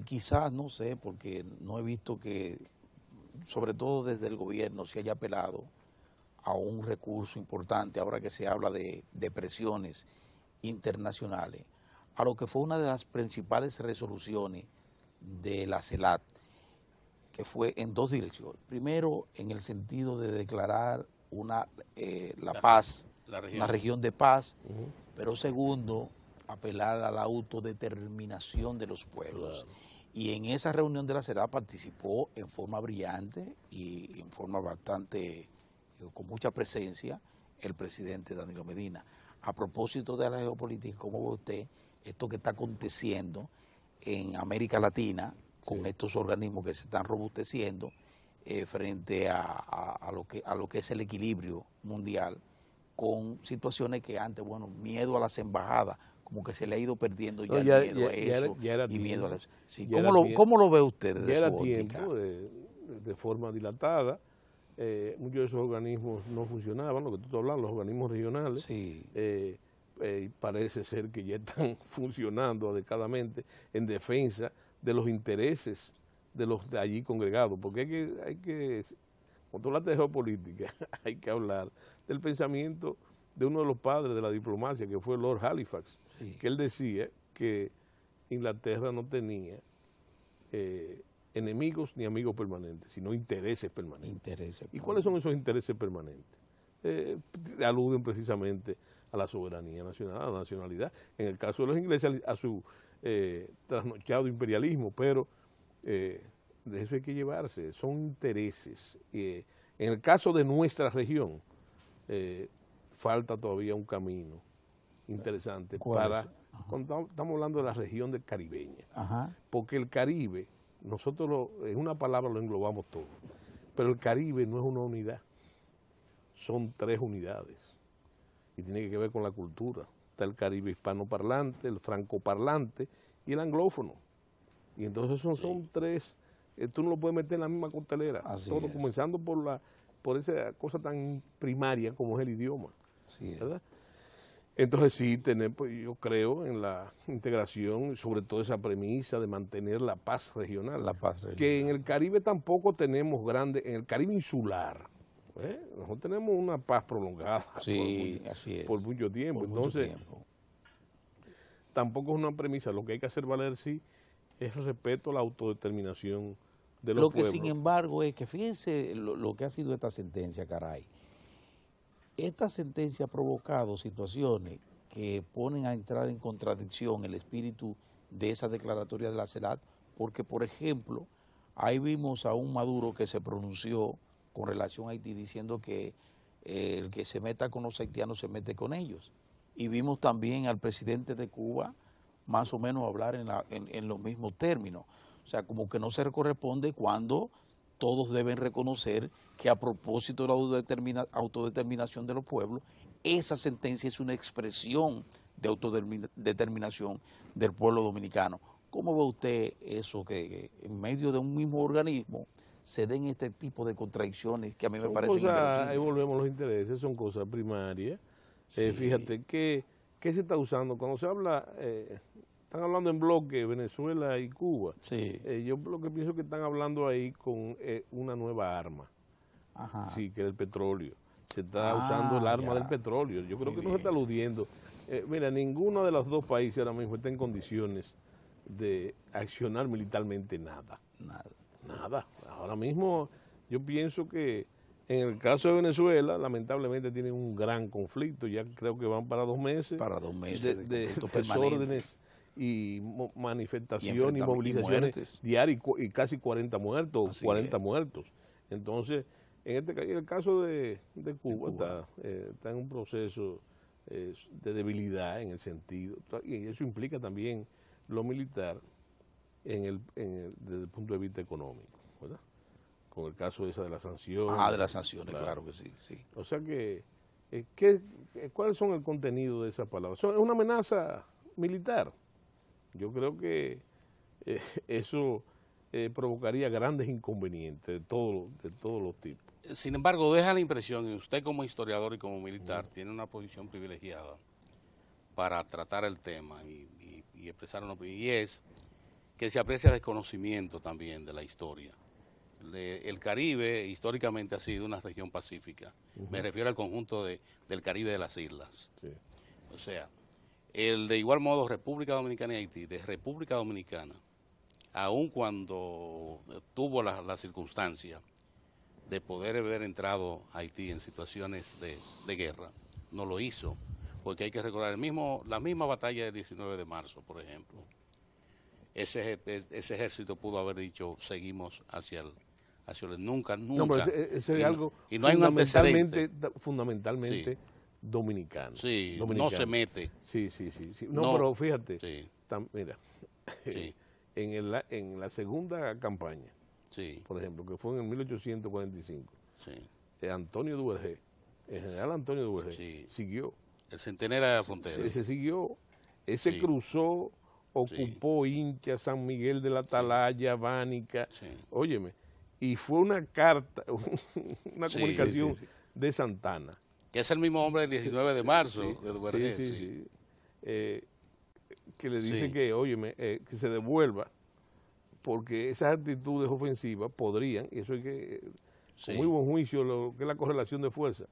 quizás, no sé, porque no he visto que, sobre todo desde el gobierno, se haya apelado a un recurso importante, ahora que se habla de presiones internacionales, a lo que fue una de las principales resoluciones de la CELAC, que fue en dos direcciones. Primero, en el sentido de declarar la paz, una región de paz, pero segundo, apelar a la autodeterminación de los pueblos. Claro. Y en esa reunión de la CELAC participó en forma brillante y en forma bastante, con mucha presencia, el presidente Danilo Medina. A propósito de la geopolítica, ¿cómo ve usted esto que está aconteciendo en América Latina con estos organismos que se están robusteciendo frente a lo que es el equilibrio mundial, con situaciones que antes, bueno, miedo a las embajadas, como que se le ha ido perdiendo ya el miedo a eso, y miedo a eso. Sí, ¿cómo lo ve usted desde su óptica? Tiempo de forma dilatada, muchos de esos organismos no funcionaban, lo que tú estás hablando, los organismos regionales, sí. Parece ser que ya están funcionando adecuadamente en defensa de los intereses de los de allí congregados, porque cuando tú hablas de geopolítica, hay que hablar del pensamiento de uno de los padres de la diplomacia, que fue Lord Halifax, sí. Que él decía que Inglaterra no tenía enemigos ni amigos permanentes, sino intereses permanentes. ¿Y cuáles son esos intereses permanentes? Aluden precisamente a la soberanía nacional, a la nacionalidad, en el caso de los ingleses a su trasnochado imperialismo, pero de eso hay que llevarse, son intereses. En el caso de nuestra región, falta todavía un camino interesante para, cuando estamos hablando de la región del caribeña, porque el Caribe, nosotros en una palabra lo englobamos todo, pero el Caribe no es una unidad, son 3 unidades y tiene que ver con la cultura. Está el Caribe hispanoparlante, el francoparlante y el anglófono, y entonces son 3, tú no lo puedes meter en la misma costelera, todo comenzando por esa cosa tan primaria como es el idioma, ¿verdad? Entonces sí, yo creo en la integración, sobre todo esa premisa de mantener la paz regional. Que en el Caribe tampoco tenemos en el Caribe insular, nosotros tenemos una paz prolongada por mucho tiempo. Entonces, tampoco es una premisa, lo que hay que hacer valer sí es el respeto a la autodeterminación de los pueblos. Lo que sin embargo es que fíjense lo que ha sido esta sentencia, caray. Esta sentencia ha provocado situaciones que ponen a entrar en contradicción el espíritu de esa declaratoria de la CELAC, porque, por ejemplo, ahí vimos a un Maduro que se pronunció con relación a Haití diciendo que el que se meta con los haitianos se mete con ellos. Y vimos también al presidente de Cuba más o menos hablar en los mismos términos. O sea, como que no se corresponde cuando todos deben reconocer que a propósito de la autodeterminación de los pueblos, esa sentencia es una expresión de autodeterminación del pueblo dominicano. ¿Cómo ve usted eso, que en medio de un mismo organismo se den este tipo de contradicciones que a mí me parecen inverosímiles? Ahí volvemos a los intereses, son cosas primarias. Fíjate, ¿qué se está usando? Cuando se habla, están hablando en bloque Venezuela y Cuba. Yo lo que pienso es que están hablando ahí con una nueva arma, que es el petróleo. Se está usando el arma del petróleo. Yo creo que no se está aludiendo. Mira, ninguno de los dos países ahora mismo está en condiciones de accionar militarmente nada. Ahora mismo yo pienso que en el caso de Venezuela, lamentablemente tienen un gran conflicto, ya creo que van para 2 meses. De desórdenes y manifestaciones y movilizaciones diarias y casi 40 muertos, muertos. Entonces, en el caso de Cuba está en un proceso de debilidad en el sentido, y eso implica también lo militar desde el punto de vista económico, ¿verdad? Con el caso de las sanciones. De las sanciones, claro que sí. O sea que, ¿cuáles son el contenido de esa palabra? Es una amenaza militar. Yo creo que eso provocaría grandes inconvenientes de todos los tipos. Sin embargo, deja la impresión, y usted como historiador y como militar tiene una posición privilegiada para tratar el tema y expresar una opinión, y es que se aprecia el desconocimiento también de la historia. El Caribe históricamente ha sido una región pacífica. Me refiero al conjunto del Caribe de las islas. Sí. O sea, de igual modo República Dominicana y Haití, de República Dominicana, aun cuando tuvo la circunstancia de poder haber entrado a Haití en situaciones de guerra, no lo hizo, porque hay que recordar la misma batalla del 19 de marzo, por ejemplo. Ese ejército pudo haber dicho, seguimos hacia el nunca. No, pero ese es algo y no hay un antecedente fundamentalmente dominicano. Sí, dominicano. No se mete. Sí. No, pero fíjate, sí. Mira, sí. en la segunda campaña, sí, por ejemplo, que fue en el 1845, sí, Antonio Duvergé, el general Antonio Duvergé, sí, siguió. El centinela de la frontera. Se siguió, ese cruzó, ocupó Hincha, San Miguel de la Atalaya, Bánica, óyeme, y fue una carta, una comunicación de Santana. Que es el mismo hombre del 19 de marzo de Duvergé. Que le dice que, óyeme, que se devuelva, porque esas actitudes ofensivas podrían, y eso hay que, con muy buen juicio, lo que es la correlación de fuerza,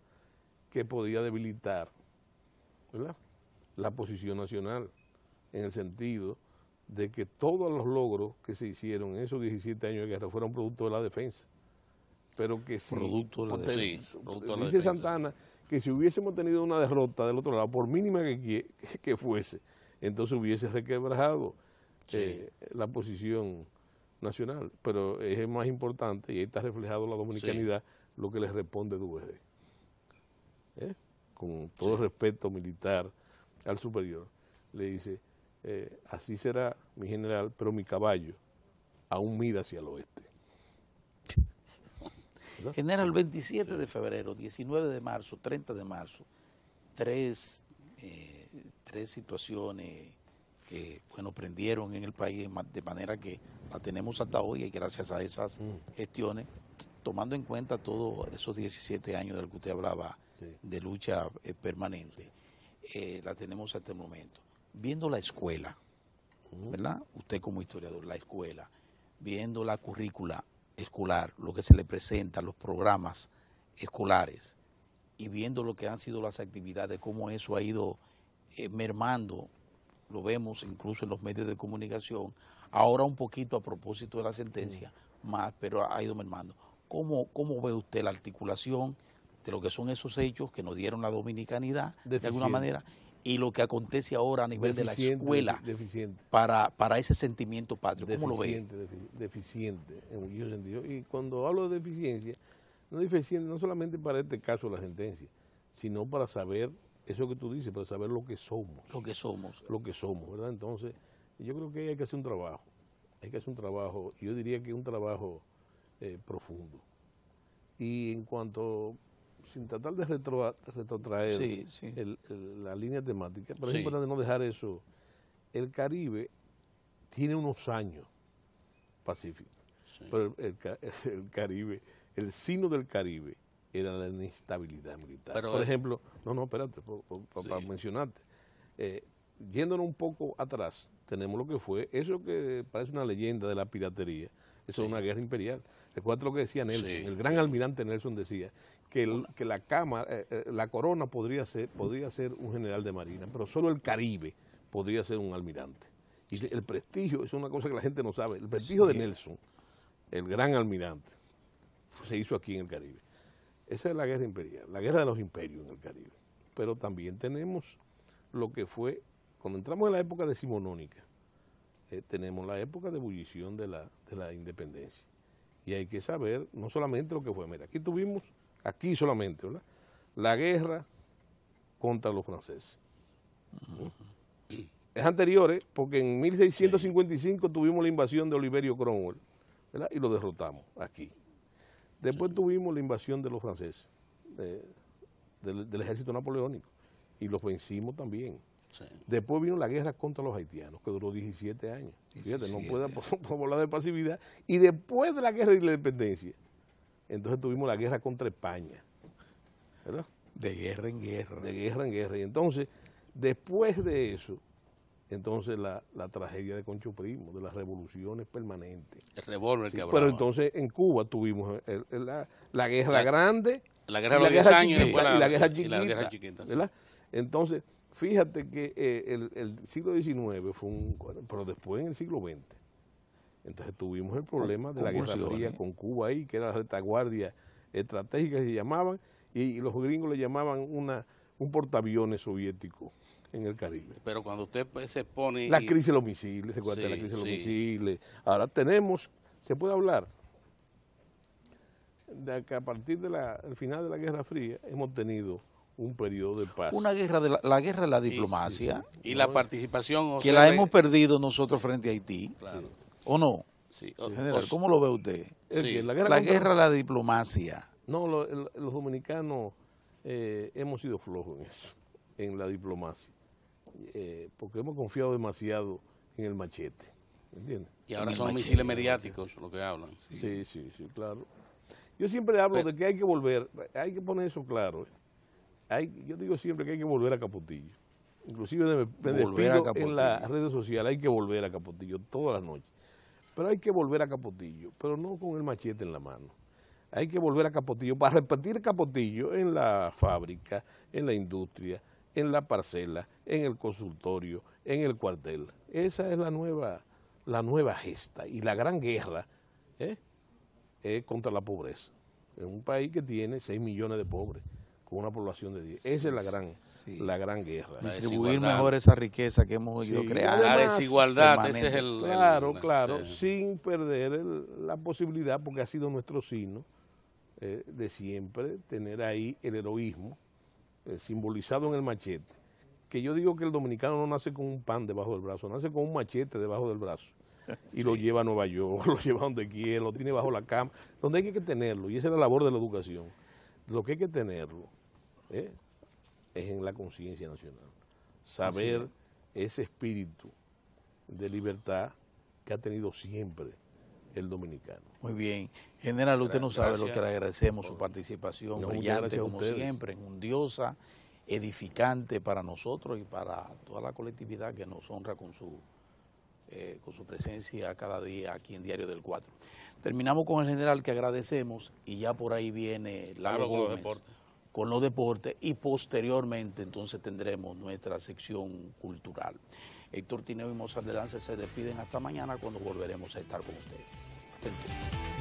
que podía debilitar, ¿verdad?, la posición nacional, en el sentido de que todos los logros que se hicieron en esos 17 años de guerra fueron producto de la defensa. Pero que si, producto de la defensa. Dice Santana que si hubiésemos tenido una derrota del otro lado, por mínima que fuese, entonces hubiese requebrajado la posición nacional. Pero es más importante, y ahí está reflejado la dominicanidad, lo que le responde Duvergé. Con todo respeto militar al superior, le dice, así será mi general, pero mi caballo aún mira hacia el oeste. ¿Verdad? General, 27 de febrero, 19 de marzo, 30 de marzo, tres situaciones que, bueno, prendieron en el país de manera que la tenemos hasta hoy, y gracias a esas gestiones, tomando en cuenta todos esos 17 años del que usted hablaba, de lucha permanente, la tenemos hasta el momento. Viendo la escuela, ¿verdad? Usted como historiador, la escuela, viendo la currícula escolar, lo que se le presenta, los programas escolares, y viendo lo que han sido las actividades, cómo eso ha ido mermando, lo vemos incluso en los medios de comunicación, ahora un poquito a propósito de la sentencia, más, pero ha ido mermando. ¿Cómo ve usted la articulación de lo que son esos hechos que nos dieron la dominicanidad, de alguna manera, y lo que acontece ahora a nivel de la escuela para ese sentimiento patrio? ¿Cómo lo ve? Deficiente, en muchos sentidos. Y cuando hablo de deficiencia, no solamente para este caso de la sentencia, sino para saber eso que tú dices, para saber lo que somos. Lo que somos, ¿verdad? Entonces, yo creo que hay que hacer un trabajo. Hay que hacer un trabajo, yo diría que un trabajo profundo. Y en cuanto, sin tratar de retrotraer la línea temática, pero es importante no dejar eso. El Caribe tiene unos años pacíficos, pero el Caribe, el signo del Caribe era la inestabilidad militar. Pero por ejemplo, espérate, para mencionarte, yéndonos un poco atrás, tenemos lo que fue, eso que parece una leyenda de la piratería, eso es una guerra imperial. Recuerda lo que decía Nelson, el gran almirante Nelson decía que la corona podría ser un general de marina, pero solo el Caribe podría ser un almirante. Y el prestigio, es una cosa que la gente no sabe, el prestigio de Nelson, el gran almirante, se hizo aquí en el Caribe. Esa es la guerra imperial, la guerra de los imperios en el Caribe. Pero también tenemos lo que fue, cuando entramos en la época decimonónica, tenemos la época de ebullición de la independencia. Y hay que saber no solamente lo que fue. Mira, aquí solamente, ¿verdad?, la guerra contra los franceses. Es anterior, porque en 1655 tuvimos la invasión de Oliverio Cromwell, ¿verdad?, y lo derrotamos aquí. Después tuvimos la invasión de los franceses, del ejército napoleónico, y los vencimos también. Sí. Después vino la guerra contra los haitianos, que duró 17 años. Fíjate, no podemos hablar de pasividad. Y después de la guerra de la independencia, entonces tuvimos la guerra contra España, ¿verdad? De guerra en guerra. De guerra en guerra. Y entonces, después de eso, entonces la tragedia de Concho Primo, de las revoluciones permanentes. El revólver Sí, que hablaba. pero entonces en Cuba tuvimos la guerra grande, la guerra de y los 10 años y chiquita, después y la guerra y chiquita, la guerra chiquita, sí. ¿verdad? Entonces, fíjate que el siglo XIX fue pero después en el siglo XX, entonces tuvimos el problema de la Guerra Fría con Cuba ahí, que era la retaguardia estratégica que se llamaban, y los gringos le llamaban un portaaviones soviético en el Caribe. Pero cuando usted se pone... La crisis de los misiles, ¿se acuerda de la crisis de los misiles? Ahora tenemos, se puede hablar de que a partir del final de la Guerra Fría hemos tenido un periodo de paz. Una guerra de la guerra de la diplomacia. Y la participación... Que la hemos perdido nosotros frente a Haití. Claro. ¿O no? Sí. General, ¿cómo lo ve usted? Sí. La guerra de la diplomacia. No, los dominicanos hemos sido flojos en eso, en la diplomacia, porque hemos confiado demasiado en el machete, ¿entiendes? Y ahora son misiles mediáticos lo que hablan. Sí, claro. Yo siempre hablo de que hay que volver, hay que poner eso claro. Yo digo siempre que hay que volver a Capotillo. Inclusive me despido en las redes sociales, hay que volver a Capotillo todas las noches. Pero hay que volver a Capotillo, pero no con el machete en la mano. Hay que volver a Capotillo para repetir Capotillo en la fábrica, en la industria, en la parcela, en el consultorio, en el cuartel. Esa es la nueva gesta y la gran guerra contra la pobreza. En un país que tiene 6 millones de pobres, con una población de 10. Esa es la gran guerra. Distribuir mejor esa riqueza que hemos ido creando. La desigualdad, ese es el... Claro, sin perder la posibilidad, porque ha sido nuestro signo de siempre, tener ahí el heroísmo simbolizado en el machete. Que yo digo que el dominicano no nace con un pan debajo del brazo, nace con un machete debajo del brazo. Y lo lleva a Nueva York, lo lleva donde quiera, lo tiene bajo la cama, donde hay que tenerlo, y esa es la labor de la educación. Lo que hay que tenerlo es en la conciencia nacional, saber ese espíritu de libertad que ha tenido siempre el dominicano. Muy bien. General, usted no sabe lo que le agradecemos, su participación brillante como siempre, enjundiosa, edificante para nosotros y para toda la colectividad que nos honra con su presencia cada día aquí en Diario del 4. Terminamos con el general, que agradecemos, y ya por ahí viene Lalo Gómez con los deportes, y posteriormente entonces tendremos nuestra sección cultural. Héctor Tineo y Mozart de Lance se despiden hasta mañana, cuando volveremos a estar con ustedes. Hasta entonces.